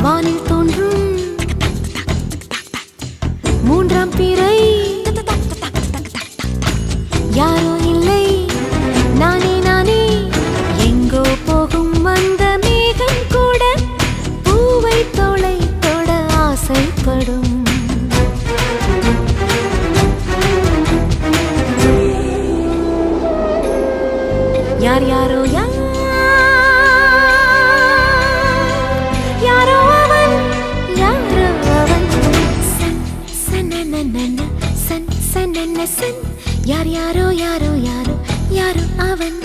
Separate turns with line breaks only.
வானில் தோன்றும் மூன்றாம் பிறை யாரோ இல்லை நானே நானே எங்கோ போகும் வந்த மேகம் கூட பூவை தோளை தொட ஆசைப்படும் யார் யாரோ யாரோ அவன் சன் சனனன சன் சனன சன் யார் யாரோ யாரோ யாரோ யாரோ அவன்